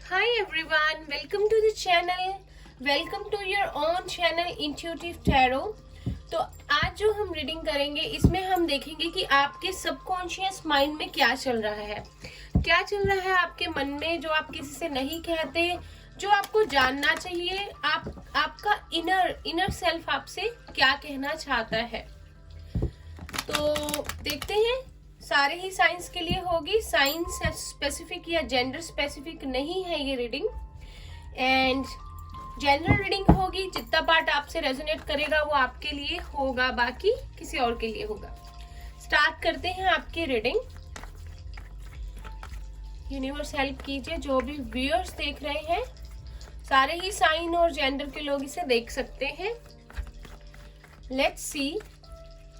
Hi everyone, welcome to the channel. Welcome to your own channel Intuitive Tarot. तो आज जो हम reading करेंगे इसमें हम देखेंगे कि आपके सबकॉन्शियस माइंड में क्या चल रहा है, क्या चल रहा है आपके मन में जो आप किसी से नहीं कहते, जो आपको जानना चाहिए, आपका इनर सेल्फ आपसे क्या कहना चाहता है। तो देखते हैं, सारे ही साइंस के लिए होगी, साइंस स्पेसिफिक या जेंडर स्पेसिफिक नहीं है ये रीडिंग, एंड जनरल रीडिंग होगी। जितना पार्ट आपसे रेजोनेट करेगा वो आपके लिए होगा, बाकी किसी और के लिए होगा। स्टार्ट करते हैं आपकी रीडिंग। यूनिवर्स हेल्प कीजिए, जो भी व्यूअर्स देख रहे हैं सारे ही साइन और जेंडर के लोग इसे देख सकते हैं। लेट्स सी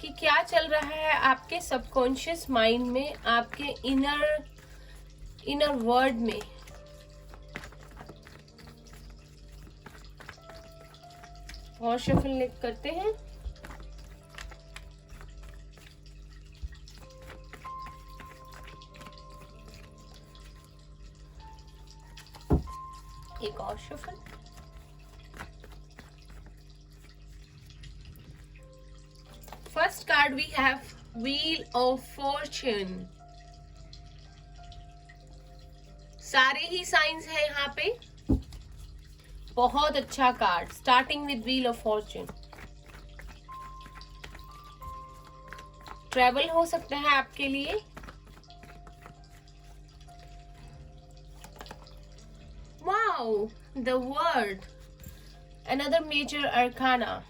कि क्या चल रहा है आपके सबकॉन्शियस माइंड में, आपके इनर वर्ल्ड में। और शफल करते हैं। एक और shuffle. First card we have wheel of fortune. सारे ही साइंस है यहाँ पे। बहुत अच्छा card, starting with wheel of fortune. Travel हो सकता है आपके लिए। Wow, the world, another major arcana.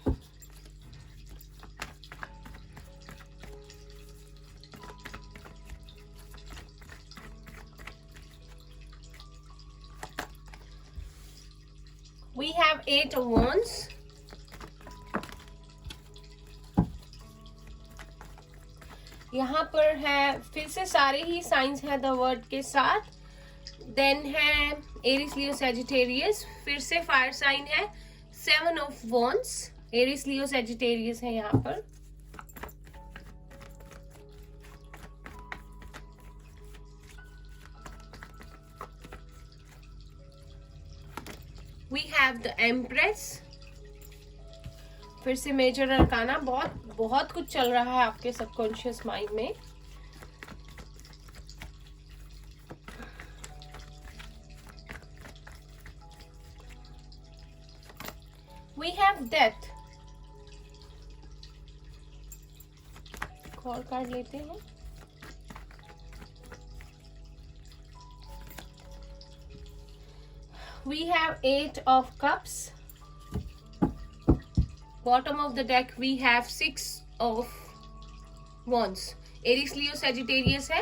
We have 8 of Wands. यहाँ पर है फिर से सारे ही साइंस है द वर्ड के साथ। देन है एरिस लियो सैजिटेरियस, फिर से फायर साइन है। 7 of Wands, Aries Leo Sagittarius है यहाँ पर। We have the Empress, फिर से मेजर अरकाना। बहुत कुछ चल रहा है आपके सबकॉन्शियस माइंड में। We have Death। एक और कार्ड लेते हैं। We have 8 of Cups. Bottom of the deck we have 6 of Wands. Aries, Leo, Sagittarius है।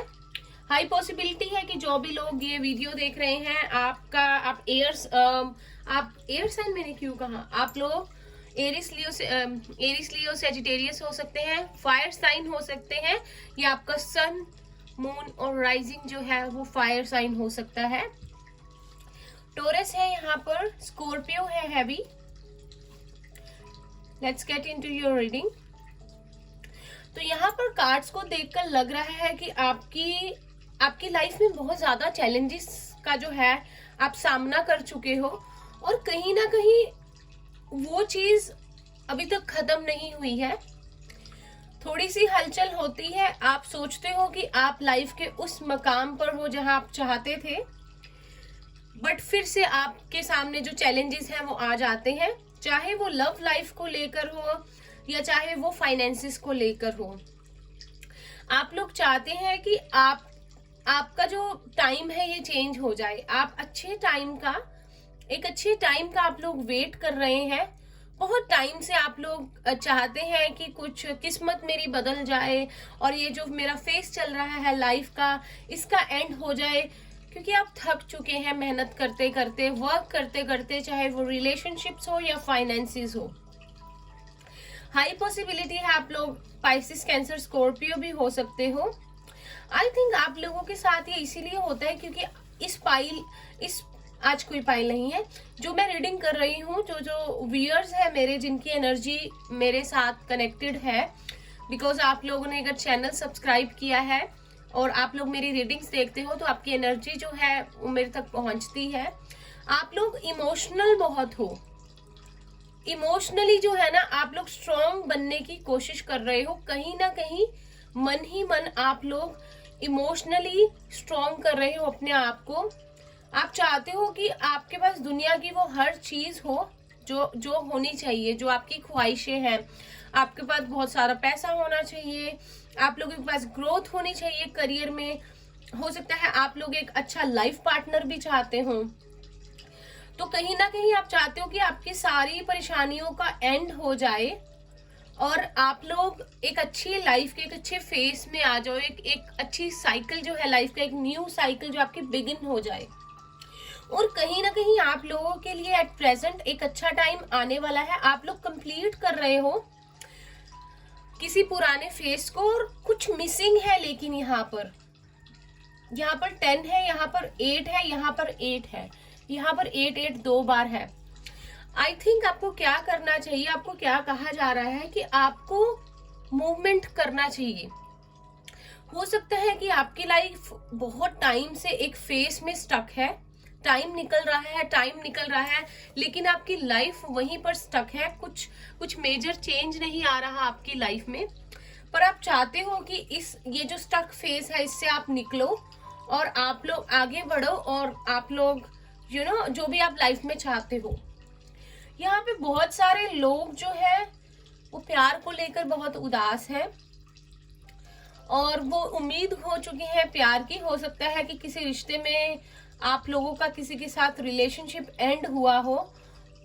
हाई पॉसिबिलिटी है कि जो भी लोग ये वीडियो देख रहे हैं आप एयर साइन, मैंने क्यों कहा, आप लोग एरिस लियो सेजिटेरियस हो सकते हैं, फायर साइन हो सकते हैं, या आपका सन, मून और राइजिंग जो है वो फायर साइन हो सकता है। टोरस है यहाँ पर, स्कॉर्पियो है heavy. Let's get into your reading. तो यहाँ पर कार्ड्स को देखकर लग रहा है कि आपकी लाइफ में बहुत ज्यादा चैलेंजेस का जो है आप सामना कर चुके हो, और कहीं ना कहीं वो चीज अभी तक खत्म नहीं हुई है। थोड़ी सी हलचल होती है, आप सोचते हो कि आप लाइफ के उस मकाम पर हो जहां आप चाहते थे, बट फिर से आपके सामने जो चैलेंजेस हैं वो आ जाते हैं, चाहे वो लव लाइफ को लेकर हो या चाहे वो फाइनेंसिस को लेकर हो। आप लोग चाहते हैं कि आपका जो टाइम है ये चेंज हो जाए। आप अच्छे टाइम का आप लोग वेट कर रहे हैं। बहुत टाइम से आप लोग चाहते हैं कि कुछ किस्मत मेरी बदल जाए और ये जो मेरा फेस चल रहा है लाइफ का, इसका एंड हो जाए, क्योंकि आप थक चुके हैं मेहनत करते करते, वर्क करते करते, चाहे वो रिलेशनशिप्स हो या फाइनेंसिस हो। हाई पॉसिबिलिटी है आप लोग पाइसिस, कैंसर, स्कॉर्पियो भी हो सकते हो। आई थिंक आप लोगों के साथ ये इसीलिए होता है क्योंकि आज कोई पाइल नहीं है जो मैं रीडिंग कर रही हूँ। जो व्यूअर्स है मेरे, जिनकी एनर्जी मेरे साथ कनेक्टेड है, बिकॉज आप लोगों ने अगर चैनल सब्सक्राइब किया है और आप लोग मेरी रीडिंग्स देखते हो तो आपकी एनर्जी जो है वो मेरे तक पहुंचती है। आप लोग इमोशनल बहुत हो, इमोशनली जो है ना आप लोग स्ट्रॉन्ग बनने की कोशिश कर रहे हो। कहीं ना कहीं मन ही मन आप लोग इमोशनली स्ट्रॉन्ग कर रहे हो अपने आप को। आप चाहते हो कि आपके पास दुनिया की वो हर चीज हो जो जो होनी चाहिए, जो आपकी ख्वाहिशें हैं। आपके पास बहुत सारा पैसा होना चाहिए, आप लोगों के पास ग्रोथ होनी चाहिए करियर में। हो सकता है आप लोग एक अच्छा लाइफ पार्टनर भी चाहते हो। तो कहीं ना कहीं आप चाहते हो कि आपकी सारी परेशानियों का एंड हो जाए और आप लोग एक अच्छी लाइफ के एक अच्छे फेस में आ जाओ। एक अच्छी साइकिल जो है लाइफ का, एक न्यू साइकिल जो आपकी बिगिन हो जाए। और कहीं ना कहीं आप लोगों के लिए एट प्रेजेंट एक अच्छा टाइम आने वाला है। आप लोग कंप्लीट कर रहे हो किसी पुराने फेस को और कुछ मिसिंग है, लेकिन यहाँ पर 10 है, यहाँ पर 8 है, यहाँ पर 8 है, यहाँ पर 8 2 बार है। आई थिंक आपको क्या करना चाहिए, आपको क्या कहा जा रहा है कि आपको मूवमेंट करना चाहिए। हो सकता है कि आपकी लाइफ बहुत टाइम से एक फेस में स्टक है, टाइम निकल रहा है, लेकिन आपकी लाइफ वहीं पर स्टक है। कुछ मेजर चेंज नहीं आ रहा आपकी लाइफ में, पर आप चाहते हो कि ये जो स्टक फेस है इससे आप निकलो और आप लोग आगे बढ़ो और आप लोग जो भी आप लाइफ में चाहते हो। यहाँ पे बहुत सारे लोग जो है वो प्यार को लेकर बहुत उदास है और वो उम्मीद हो चुकी है प्यार की। हो सकता है कि किसी रिश्ते में आप लोगों का किसी के साथ रिलेशनशिप एंड हुआ हो,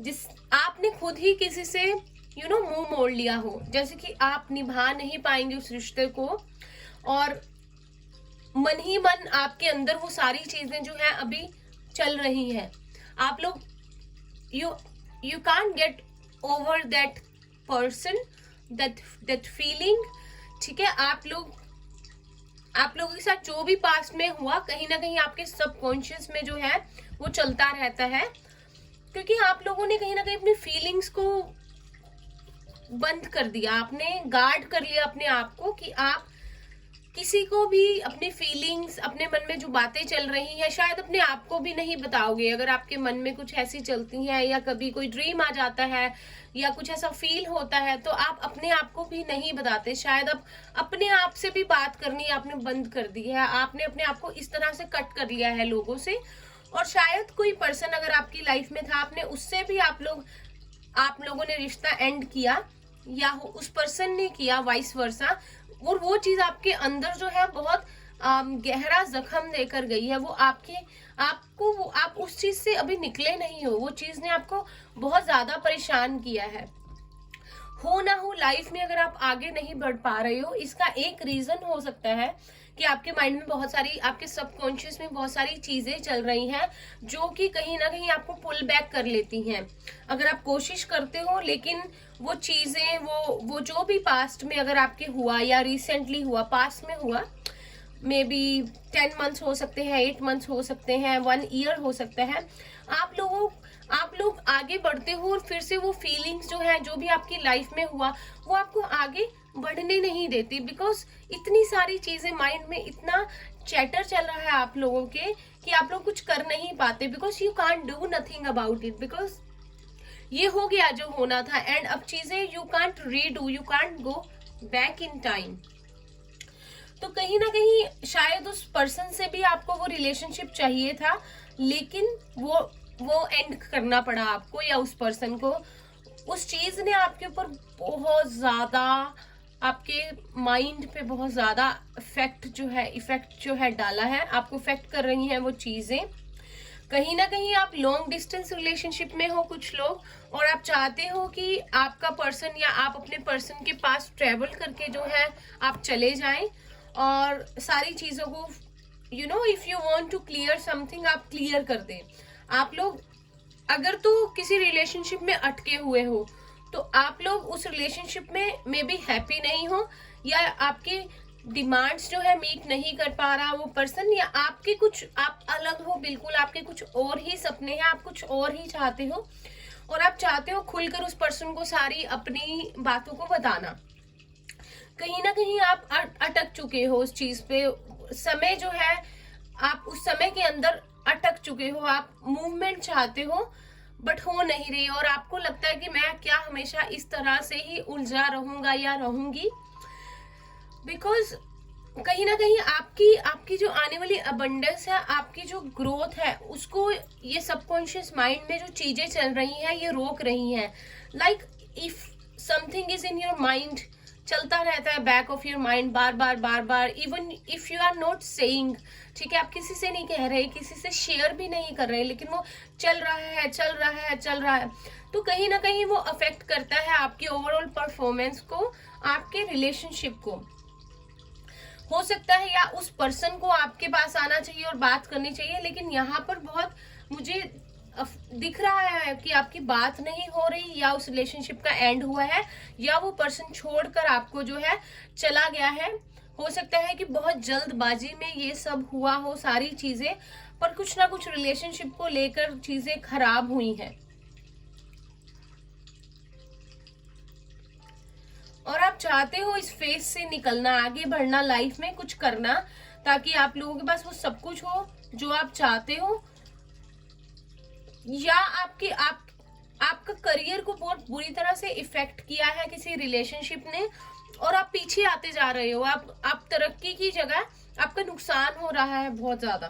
जिस आपने खुद ही किसी से मुंह मोड़ लिया हो, जैसे कि आप निभा नहीं पाएंगे उस रिश्ते को और मन ही मन आपके अंदर वो सारी चीजें जो है अभी चल रही है। आप लोग you can't get over that person, that feeling। ठीक है, आप लोगों के साथ जो भी पास्ट में हुआ कहीं ना कहीं आपके सबकॉन्शियस में जो है वो चलता रहता है, क्योंकि आप लोगों ने कहीं ना कहीं अपनी फीलिंग्स को बंद कर दिया, आपने गार्ड कर लिया अपने आप को कि आप किसी को भी अपनी फीलिंग्स, अपने मन में जो बातें चल रही हैं शायद अपने आप को भी नहीं बताओगे। अगर आपके मन में कुछ ऐसी चलती हैं या कभी कोई ड्रीम आ जाता है या कुछ ऐसा फील होता है तो आप अपने आप को भी नहीं बताते। शायद अब अपने आप से भी बात करनी आपने बंद कर दी है, आपने अपने आप को इस तरह से कट कर लिया है लोगों से। और शायद कोई पर्सन अगर आपकी लाइफ में था, आपने उससे भी आप लोगों ने रिश्ता एंड किया या उस पर्सन ने किया, वाइस वर्सा। और वो चीज आपके अंदर जो है बहुत गहरा जख्म देकर गई है। वो आप उस चीज से अभी निकले नहीं हो, वो चीज ने आपको बहुत ज्यादा परेशान किया है। हो ना हो लाइफ में अगर आप आगे नहीं बढ़ पा रहे हो, इसका एक रीजन हो सकता है कि आपके माइंड में बहुत सारी, आपके सबकॉन्शियस में बहुत सारी चीजें चल रही हैं जो कि कहीं ना कहीं आपको पुल बैक कर लेती हैं। अगर आप कोशिश करते हो लेकिन वो चीजें, वो जो भी पास्ट में अगर आपके हुआ या रिसेंटली हुआ, पास्ट में हुआ, मे बी 10 मंथ्स हो सकते हैं, 8 मंथ्स हो सकते हैं, 1 ईयर हो सकता है, आप लोग आगे बढ़ते हो और फिर से वो फीलिंग्स जो है, जो भी आपकी लाइफ में हुआ, वो आपको आगे बढ़ने नहीं देती। बिकॉज इतनी सारी चीजें माइंड में, इतना चैटर चल रहा है आप लोगों के कि आप लोग कुछ कर नहीं पाते। Because you can't do nothing about it, because ये हो गया जो होना था एंड अब चीजें you can't redo, you can't go back in time. तो कहीं ना कहीं शायद उस पर्सन से भी आपको वो रिलेशनशिप चाहिए था, लेकिन वो एंड करना पड़ा आपको या उस पर्सन को। उस चीज ने आपके ऊपर बहुत ज्यादा, आपके माइंड पे बहुत ज्यादा इफेक्ट जो है डाला है, आपको इफेक्ट कर रही हैं वो चीजें। कहीं ना कहीं आप लॉन्ग डिस्टेंस रिलेशनशिप में हो कुछ लोग, और आप चाहते हो कि आपका पर्सन या आप अपने पर्सन के पास ट्रेवल करके जो है आप चले जाएं और सारी चीजों को if you want to clear something, आप क्लियर कर दें। आप लोग अगर तो किसी रिलेशनशिप में अटके हुए हो तो आप लोग उस रिलेशनशिप में मे बी हैप्पी नहीं हो, या आपके डिमांड्स जो है मीट नहीं कर पा रहा वो पर्सन, या आप अलग हो बिल्कुल, आपके कुछ और ही सपने हैं, आप कुछ और ही चाहते हो और आप चाहते हो खुलकर उस पर्सन को सारी अपनी बातों को बताना। कहीं ना कहीं आप अटक चुके हो उस चीज पे, समय जो है आप उस समय के अंदर अटक चुके हो, आप मूवमेंट चाहते हो बट हो नहीं रही, और आपको लगता है कि मैं क्या हमेशा इस तरह से ही उलझा रहूंगा या रहूंगी। बिकॉज कहीं ना कहीं आपकी आपकी जो आने वाली अबंडेंस है, आपकी जो ग्रोथ है, उसको ये सबकॉन्शियस माइंड में जो चीजें चल रही हैं ये रोक रही हैं। Like if something is in your mind, चलता रहता है बैक ऑफ योर माइंड बार बार बार बार, even if you are not saying, ठीक है, आप किसी से नहीं कह रहे, किसी से शेयर भी नहीं कर रहे, लेकिन वो चल रहा है चल रहा है चल रहा है, तो कहीं ना कहीं वो अफेक्ट करता है आपकी ओवरऑल परफॉर्मेंस को, आपके रिलेशनशिप को। हो सकता है या उस पर्सन को आपके पास आना चाहिए और बात करनी चाहिए, लेकिन यहाँ पर बहुत मुझे दिख रहा है कि आपकी बात नहीं हो रही, या उस रिलेशनशिप का एंड हुआ है, या वो पर्सन छोड़कर आपको जो है चला गया है। हो सकता है कि बहुत जल्दबाजी में ये सब हुआ हो सारी चीजें, पर कुछ ना कुछ रिलेशनशिप को लेकर चीजें खराब हुई हैं, और आप चाहते हो इस फेज से निकलना, आगे बढ़ना, लाइफ में कुछ करना, ताकि आप लोगों के पास वो सब कुछ हो जो आप चाहते हो। या आपका करियर को बहुत बुरी तरह से इफेक्ट किया है किसी रिलेशनशिप ने, और आप पीछे आते जा रहे हो, आप तरक्की की जगह आपका नुकसान हो रहा है बहुत ज्यादा।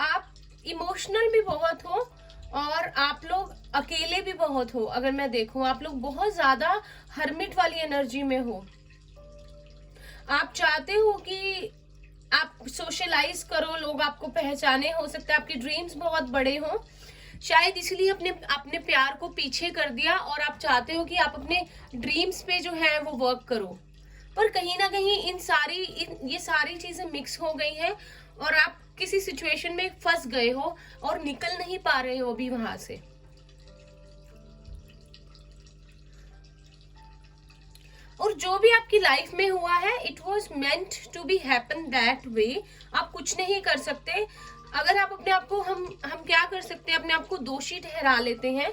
आप इमोशनल भी बहुत हो और आप लोग अकेले भी बहुत हो। अगर मैं देखूं, आप लोग बहुत ज्यादा हर्मिट वाली एनर्जी में हो। आप चाहते हो कि आप सोशलाइज करो, लोग आपको पहचाने, हो सकता है आपके ड्रीम्स बहुत बड़े हो, शायद इसलिए अपने प्यार को पीछे कर दिया, और आप चाहते हो कि आप अपने ड्रीम्स पे जो है वो वर्क करो, पर कहीं ना कहीं ये सारी चीजें मिक्स हो गई हैं, और आप किसी सिचुएशन में फंस गए हो और निकल नहीं पा रहे हो अभी वहां से। और जो भी आपकी लाइफ में हुआ है, it was meant to be happen that way. आप कुछ नहीं कर सकते। अगर आप अपने आप को हम क्या कर सकते हैं, अपने आप को दोषी ठहरा लेते हैं,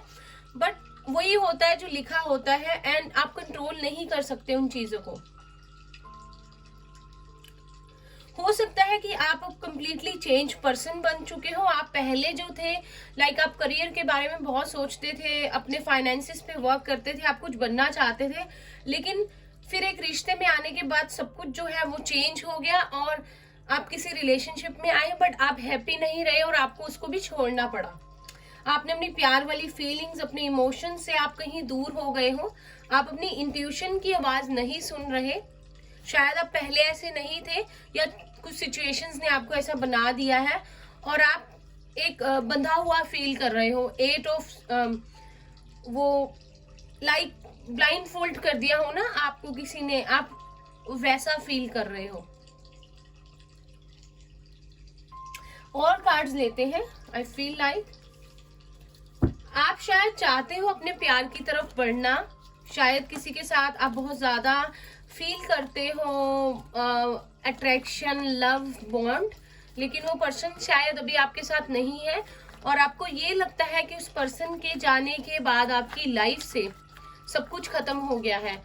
बट वही होता है जो लिखा होता है, एंड आप कंट्रोल नहीं कर सकते उन चीजों को। हो सकता है कि आप अब कंप्लीटली चेंज पर्सन बन चुके हो। आप पहले जो थे, लाइक आप करियर के बारे में बहुत सोचते थे, अपने फाइनेंसिस पे वर्क करते थे, आप कुछ बनना चाहते थे, लेकिन फिर एक रिश्ते में आने के बाद सब कुछ जो है वो चेंज हो गया, और आप किसी रिलेशनशिप में आए बट आप हैप्पी नहीं रहे, और आपको उसको भी छोड़ना पड़ा। आपने अपनी प्यार वाली फीलिंग्स, अपने इमोशन से आप कहीं दूर हो गए हो। आप अपनी इंट्यूशन की आवाज नहीं सुन रहे। शायद आप पहले ऐसे नहीं थे, या कुछ सिचुएशंस ने आपको ऐसा बना दिया है, और आप एक बंधा हुआ फील कर रहे हो। 8 ऑफ वो लाइक ब्लाइंड फोल्ड कर दिया हो ना आपको किसी ने, आप वैसा फील कर रहे हो। और कार्ड्स लेते हैं। आई फील लाइक आप शायद चाहते हो अपने प्यार की तरफ बढ़ना, शायद किसी के साथ आप बहुत ज्यादा फील करते हो अट्रैक्शन, लव, बॉन्ड, लेकिन वो पर्सन शायद अभी आपके साथ नहीं है, और आपको ये लगता है कि उस पर्सन के जाने के बाद आपकी लाइफ से सब कुछ खत्म हो गया है,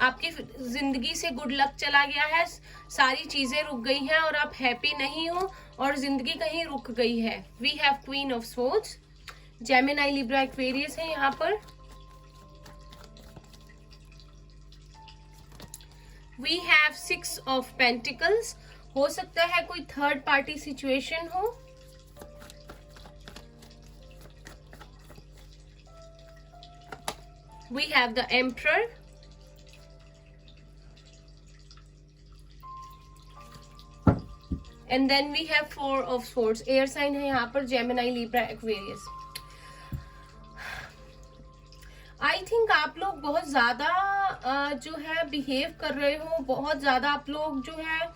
आपकी जिंदगी से गुड लक चला गया है, सारी चीजें रुक गई हैं, और आप हैप्पी नहीं हो, और जिंदगी कहीं रुक गई है। We have queen of swords, Gemini, Libra, Aquarius है यहाँ पर। We have 6 of pentacles. हो सकता है कोई थर्ड पार्टी सिचुएशन हो। We have the emperor. And then we have 4 of swords. Air sign है यहाँ पर, Gemini, Libra, Aquarius. I think आप लोग बहुत ज्यादा जो है बिहेव कर रहे हो, बहुत ज्यादा आप लोग जो है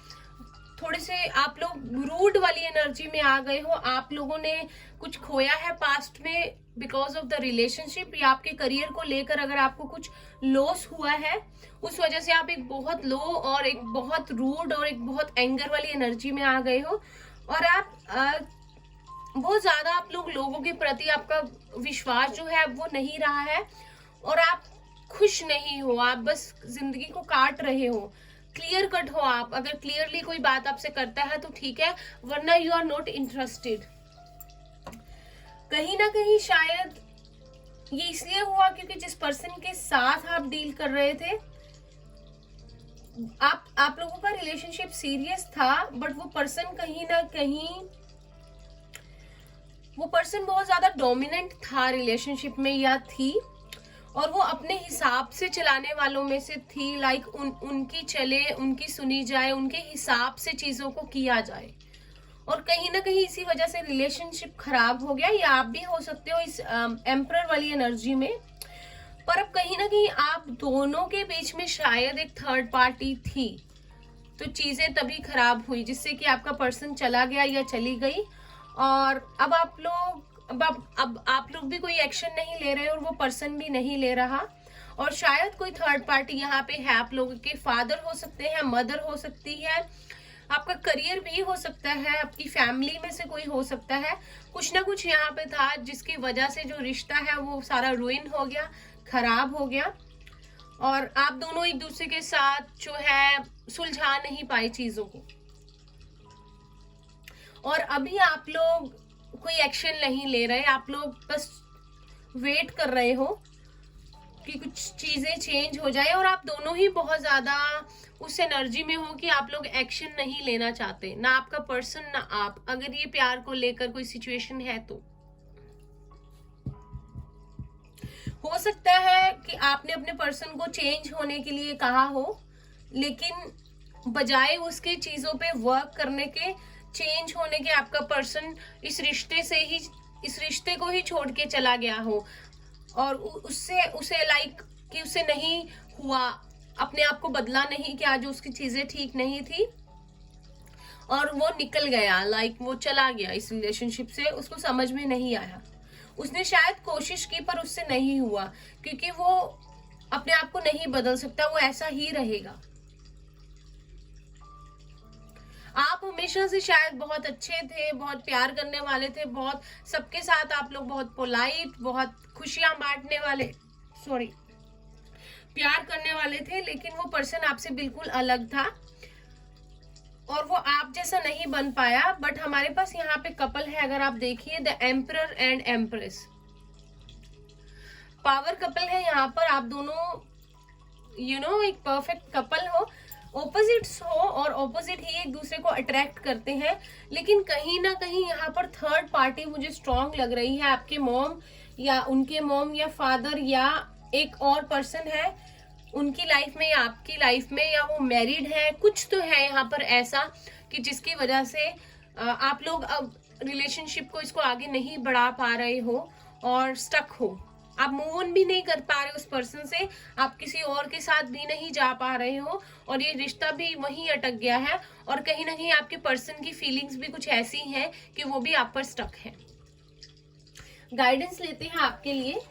थोड़े से आप लोग रूड वाली एनर्जी में आ गए हो। आप लोगों ने कुछ खोया है पास्ट में बिकॉज ऑफ द रिलेशनशिप, या आपके करियर को लेकर अगर आपको कुछ लॉस हुआ है, उस वजह से आप एक बहुत लो और एक बहुत रूड और एक बहुत एंगर वाली एनर्जी में आ गए हो, और आप बहुत ज्यादा आप लोगों के प्रति आपका विश्वास जो है वो नहीं रहा है, और आप खुश नहीं हो, आप बस जिंदगी को काट रहे हो, क्लियर कट हो आप। अगर क्लियरली कोई बात आपसे करता है तो ठीक है, वरना यू आर नॉट इंटरेस्टेड। कहीं ना कहीं शायद ये इसलिए हुआ क्योंकि जिस पर्सन के साथ आप डील कर रहे थे, आप लोगों का रिलेशनशिप सीरियस था, बट वो पर्सन कहीं ना कहीं, वो पर्सन बहुत ज्यादा डोमिनेंट था रिलेशनशिप में या थी, और वो अपने हिसाब से चलाने वालों में से थी। लाइक उनकी चले, उनकी सुनी जाए, उनके हिसाब से चीजों को किया जाए, और कहीं ना कहीं इसी वजह से रिलेशनशिप खराब हो गया। या आप भी हो सकते हो इस एम्परर वाली एनर्जी में। पर अब कहीं ना कहीं आप दोनों के बीच में शायद एक थर्ड पार्टी थी, तो चीजें तभी खराब हुई, जिससे कि आपका पर्सन चला गया या चली गई। और अब आप लोग भी कोई एक्शन नहीं ले रहे और वो पर्सन भी नहीं ले रहा। और शायद कोई थर्ड पार्टी यहाँ पे है, आप लोगों के फादर हो सकते हैं, मदर हो सकती है, आपका करियर भी हो सकता है, आपकी फैमिली में से कोई हो सकता है। कुछ ना कुछ यहाँ पे था जिसकी वजह से जो रिश्ता है वो सारा रुइन हो गया, खराब हो गया, और आप दोनों एक दूसरे के साथ जो है सुलझा नहीं पाए चीजों को। और अभी आप लोग कोई एक्शन नहीं ले रहे, आप लोग बस वेट कर रहे हो कि कुछ चीजें चेंज हो जाए, और आप दोनों ही बहुत ज्यादा उस एनर्जी में हो कि आप लोग एक्शन नहीं लेना चाहते, ना आपका पर्सन ना आप। अगर ये प्यार को लेकर कोई सिचुएशन है तो हो सकता है कि आपने अपने पर्सन को चेंज होने के लिए कहा हो, लेकिन बजाय उसके चीजों पे वर्क करने के, चेंज होने के, आपका पर्सन इस रिश्ते को ही छोड़ के चला गया हो, और उसे लाइक कि उसे नहीं हुआ, अपने आप को बदला नहीं कि आज उसकी चीजें ठीक नहीं थी, और वो निकल गया, लाइक वो चला गया इस रिलेशनशिप से। उसको समझ में नहीं आया, उसने शायद कोशिश की पर उससे नहीं हुआ, क्योंकि वो अपने आप को नहीं बदल सकता, वो ऐसा ही रहेगा। आप हमेशा से शायद बहुत अच्छे थे, बहुत प्यार करने वाले थे, बहुत सबके साथ आप लोग बहुत पोलाइट, बहुत खुशियां बांटने वाले, प्यार करने वाले थे, लेकिन वो पर्सन आपसे बिल्कुल अलग था और वो आप जैसा नहीं बन पाया। बट हमारे पास यहाँ पे कपल है, अगर आप देखिए, the emperor and empress, power couple है यहाँ पर। आप दोनों एक परफेक्ट कपल हो, ऑपोजिट्स हो, और ऑपोजिट ही एक दूसरे को अट्रैक्ट करते हैं। लेकिन कहीं ना कहीं यहाँ पर थर्ड पार्टी मुझे स्ट्रॉन्ग लग रही है, आपके मॉम या उनके मॉम या फादर या एक और पर्सन है उनकी लाइफ में या आपकी लाइफ में, या वो मैरिड है, कुछ तो है यहाँ पर ऐसा कि जिसकी वजह से आप लोग अब रिलेशनशिप को इसको आगे नहीं बढ़ा पा रहे हो और स्टक हो। आप मूव ऑन भी नहीं कर पा रहे उस पर्सन से, आप किसी और के साथ भी नहीं जा पा रहे हो, और ये रिश्ता भी वहीं अटक गया है। और कहीं ना कहीं आपके पर्सन की फीलिंग्स भी कुछ ऐसी हैं कि वो भी आप पर स्टक है। गाइडेंस लेते हैं आपके लिए।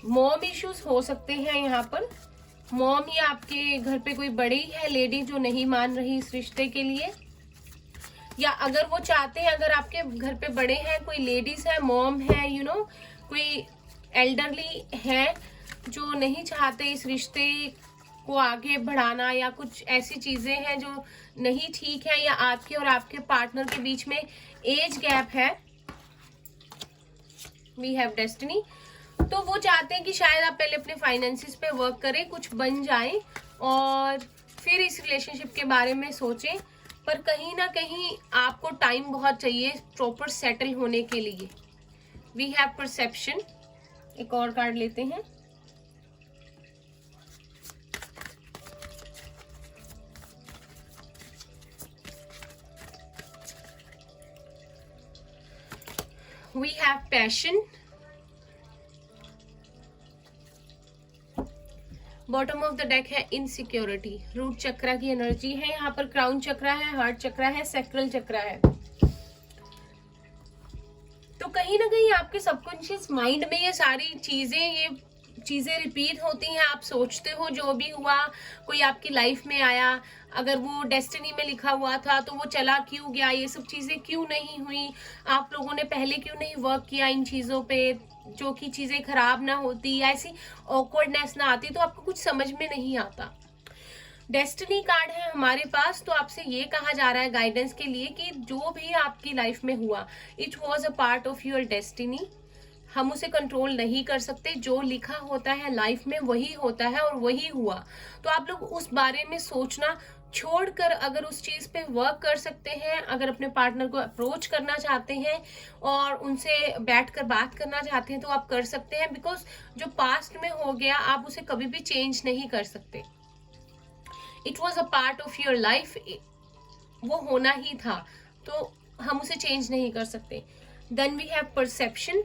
मॉम इश्यूज हो सकते हैं यहाँ पर। मॉम या आपके घर पे कोई बड़ी है लेडी जो नहीं मान रही इस रिश्ते के लिए, या अगर वो चाहते हैं, अगर आपके घर पे बड़े हैं, कोई लेडीज है, मॉम है, कोई एल्डरली है जो नहीं चाहते इस रिश्ते को आगे बढ़ाना, या कुछ ऐसी चीजें हैं जो नहीं ठीक है, या आपके और आपके पार्टनर के बीच में एज गैप है। We have destiny. तो वो चाहते हैं कि शायद आप पहले अपने फाइनेंसिस पे वर्क करें, कुछ बन जाए, और फिर इस रिलेशनशिप के बारे में सोचें। पर कहीं ना कहीं आपको टाइम बहुत चाहिए प्रॉपर सेटल होने के लिए। We have perception. एक और कार्ड लेते हैं। We have passion. Bottom of the deck है इनसिक्योरिटी। रूट चक्रा की एनर्जी है यहाँ पर। क्राउन चक्रा है, हार्ट चक्रा है, सैक्रल चक्रा है। तो कहीं ना कहीं आपके सबकॉन्शियस माइंड में ये सारी चीजें, ये चीज़ें रिपीट होती हैं, आप सोचते हो जो भी हुआ, कोई आपकी लाइफ में आया, अगर वो डेस्टिनी में लिखा हुआ था तो वो चला क्यों गया, ये सब चीज़ें क्यों नहीं हुई, आप लोगों ने पहले क्यों नहीं वर्क किया इन चीज़ों पे, जो कि चीज़ें खराब ना होती या ऐसी ऑकवर्डनेस ना आती, तो आपको कुछ समझ में नहीं आता। डेस्टिनी कार्ड है हमारे पास, तो आपसे ये कहा जा रहा है गाइडेंस के लिए कि जो भी आपकी लाइफ में हुआ, it was a part of your destiny. हम उसे कंट्रोल नहीं कर सकते, जो लिखा होता है लाइफ में वही होता है और वही हुआ। तो आप लोग उस बारे में सोचना छोड़कर अगर उस चीज पे वर्क कर सकते हैं, अगर अपने पार्टनर को अप्रोच करना चाहते हैं और उनसे बैठकर बात करना चाहते हैं तो आप कर सकते हैं, बिकॉज जो पास्ट में हो गया आप उसे कभी भी चेंज नहीं कर सकते। It was a part of your life, वो होना ही था, तो हम उसे चेंज नहीं कर सकते। Then we have perception.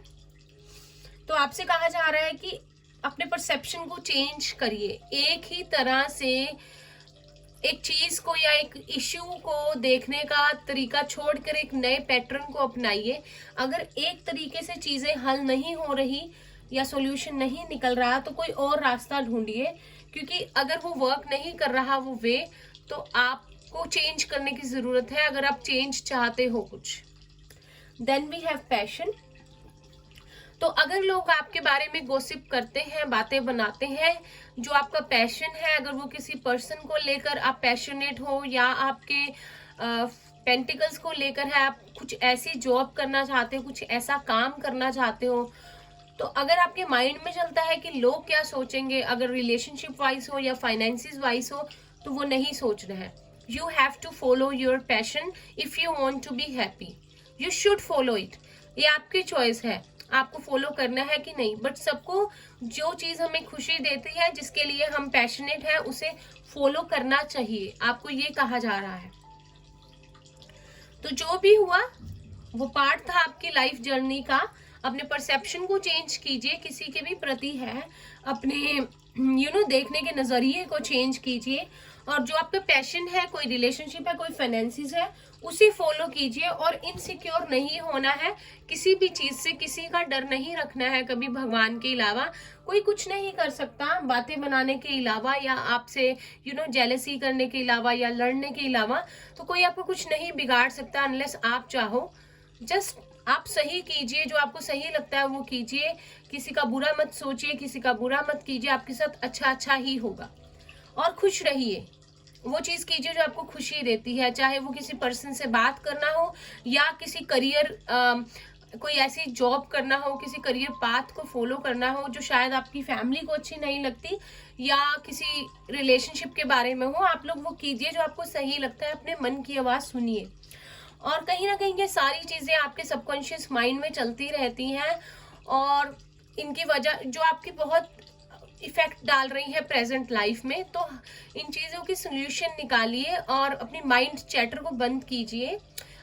तो आपसे कहा जा रहा है कि अपने परसेप्शन को चेंज करिए। एक ही तरह से एक चीज को या एक इश्यू को देखने का तरीका छोड़कर एक नए पैटर्न को अपनाइए। अगर एक तरीके से चीजें हल नहीं हो रही या सॉल्यूशन नहीं निकल रहा तो कोई और रास्ता ढूंढिए, क्योंकि अगर वो वर्क नहीं कर रहा वो वे, तो आपको चेंज करने की जरूरत है अगर आप चेंज चाहते हो कुछ। Then we have passion. तो अगर लोग आपके बारे में गॉसिप करते हैं, बातें बनाते हैं, जो आपका पैशन है, अगर वो किसी पर्सन को लेकर आप पैशनेट हो या आपके पेंटिकल्स को लेकर है, आप कुछ ऐसी जॉब करना चाहते हो, कुछ ऐसा काम करना चाहते हो, तो अगर आपके माइंड में चलता है कि लोग क्या सोचेंगे, अगर रिलेशनशिप वाइज हो या फाइनेंसिस वाइज हो, तो वो नहीं सोच रहे हैं। You have to follow your passion if you want to be happy, you should follow it. ये आपकी चॉइस है, आपको फॉलो करना है कि नहीं, बट सबको जो चीज हमें खुशी देती है, जिसके लिए हम पैशनेट है, उसे फॉलो करना चाहिए। आपको ये कहा जा रहा है। तो जो भी हुआ वो पार्ट था आपकी लाइफ जर्नी का। अपने परसेप्शन को चेंज कीजिए, किसी के भी प्रति है, अपने देखने के नजरिए को चेंज कीजिए, और जो आपका पैशन है, कोई रिलेशनशिप है, कोई फाइनेंसिस है, उसे फॉलो कीजिए। और इनसिक्योर नहीं होना है किसी भी चीज से, किसी का डर नहीं रखना है कभी भगवान के अलावा। कोई कुछ नहीं कर सकता बातें बनाने के अलावा या आपसे जेलसी करने के अलावा या लड़ने के अलावा, तो कोई आपको कुछ नहीं बिगाड़ सकता अनलेस आप चाहो। जस्ट आप सही कीजिए, जो आपको सही लगता है वो कीजिए, किसी का बुरा मत सोचिए, किसी का बुरा मत कीजिए, आपके साथ अच्छा अच्छा ही होगा। और खुश रहिए, वो चीज कीजिए जो आपको खुशी देती है, चाहे वो किसी पर्सन से बात करना हो या किसी करियर कोई ऐसी जॉब करना हो, किसी करियर पाथ को फॉलो करना हो जो शायद आपकी फैमिली को अच्छी नहीं लगती, या किसी रिलेशनशिप के बारे में हो। आप लोग वो कीजिए जो आपको सही लगता है, अपने मन की आवाज सुनिए। और कहीं ना कहीं ये सारी चीजें आपके सबकॉन्शियस माइंड में चलती रहती हैं, और इनकी वजह जो आपकी बहुत इफेक्ट डाल रही है प्रेजेंट लाइफ में। तो इन चीजों की सोल्यूशन निकालिए और अपनी माइंड चैटर को बंद कीजिए।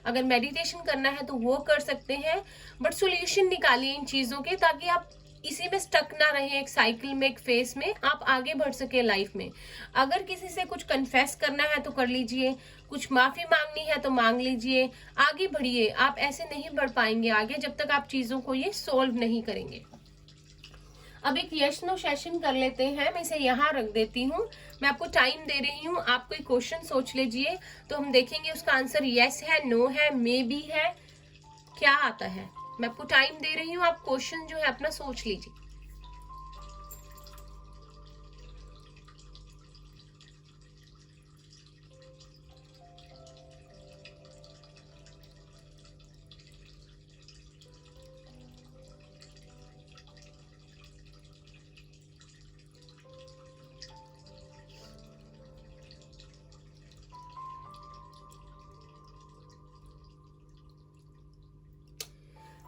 अगर मेडिटेशन करना है तो वो कर सकते हैं, बट सोल्यूशन निकालिए इन चीजों के, ताकि आप इसी में स्टक ना रहे, एक साइकिल में, एक फेस में, आप आगे बढ़ सके लाइफ में। अगर किसी से कुछ कन्फेस करना है तो कर लीजिए, कुछ माफी मांगनी है तो मांग लीजिए, आगे बढ़िए। आप ऐसे नहीं बढ़ पाएंगे आगे जब तक आप चीजों को ये सोल्व नहीं करेंगे। अब एक यस नो सेशन कर लेते हैं, मैं इसे यहाँ रख देती हूँ। मैं आपको टाइम दे रही हूँ, आप कोई क्वेश्चन सोच लीजिए, तो हम देखेंगे उसका आंसर यस है, नो है, मे बी है, क्या आता है। मैं आपको टाइम दे रही हूँ, आप क्वेश्चन जो है अपना सोच लीजिए।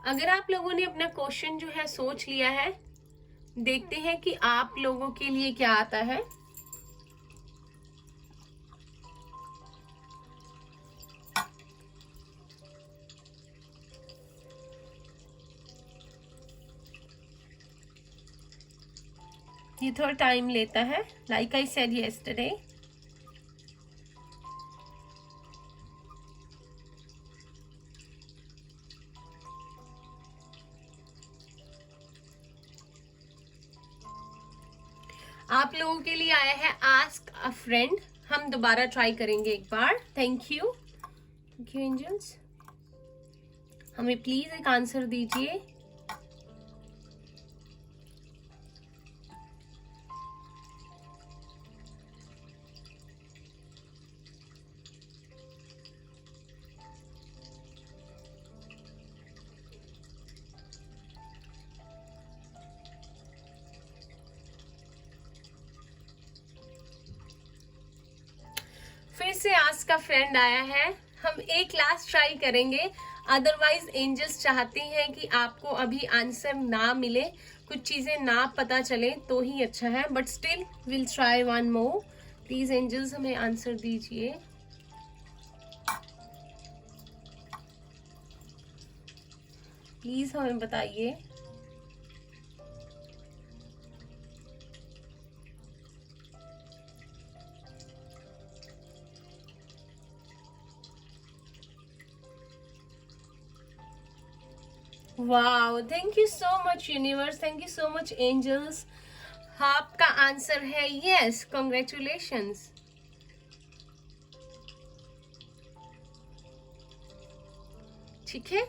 अगर आप लोगों ने अपना क्वेश्चन जो है सोच लिया है, देखते हैं कि आप लोगों के लिए क्या आता है। ये थोड़ा टाइम लेता है, लाइक आई सेड यस्टरडे। आप लोगों के लिए आया है आस्क अ फ्रेंड। हम दोबारा ट्राई करेंगे एक बार। Thank you angels. हमें प्लीज एक आंसर दीजिए। फिर से आस्क का फ्रेंड आया है। हम एक लास्ट ट्राई करेंगे, अदरवाइज एंजल्स चाहते हैं कि आपको अभी आंसर ना मिले, कुछ चीजें ना पता चले तो ही अच्छा है, but still will try one more. Please angels हमें आंसर दीजिए। प्लीज हमें बताइए। Wow, thank you so much universe, thank you so much angels. आपका आंसर है यस, कॉन्ग्रेचुलेशंस। ठीक है,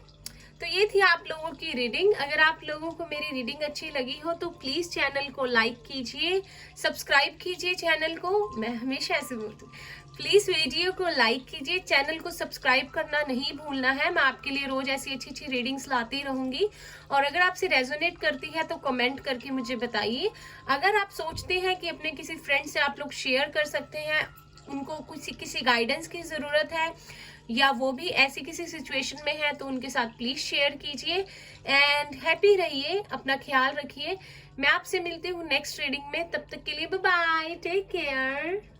तो ये थी आप लोगों की रीडिंग। अगर आप लोगों को मेरी रीडिंग अच्छी लगी हो तो प्लीज चैनल को लाइक कीजिए, सब्सक्राइब कीजिए चैनल को। मैं हमेशा ऐसे बोलती हूँ, प्लीज वीडियो को लाइक कीजिए, चैनल को सब्सक्राइब करना नहीं भूलना है। मैं आपके लिए रोज ऐसी अच्छी अच्छी रीडिंग्स लाती रहूंगी। और अगर आपसे रेजोनेट करती है तो कमेंट करके मुझे बताइए। अगर आप सोचते हैं कि अपने किसी फ्रेंड से आप लोग शेयर कर सकते हैं, उनको किसी गाइडेंस की जरूरत है या वो भी ऐसी किसी सिचुएशन में है, तो उनके साथ प्लीज शेयर कीजिए। एंड हैप्पी रहिए, अपना ख्याल रखिए। मैं आपसे मिलती हूँ नेक्स्ट रीडिंग में, तब तक के लिए बाय बाय, टेक केयर।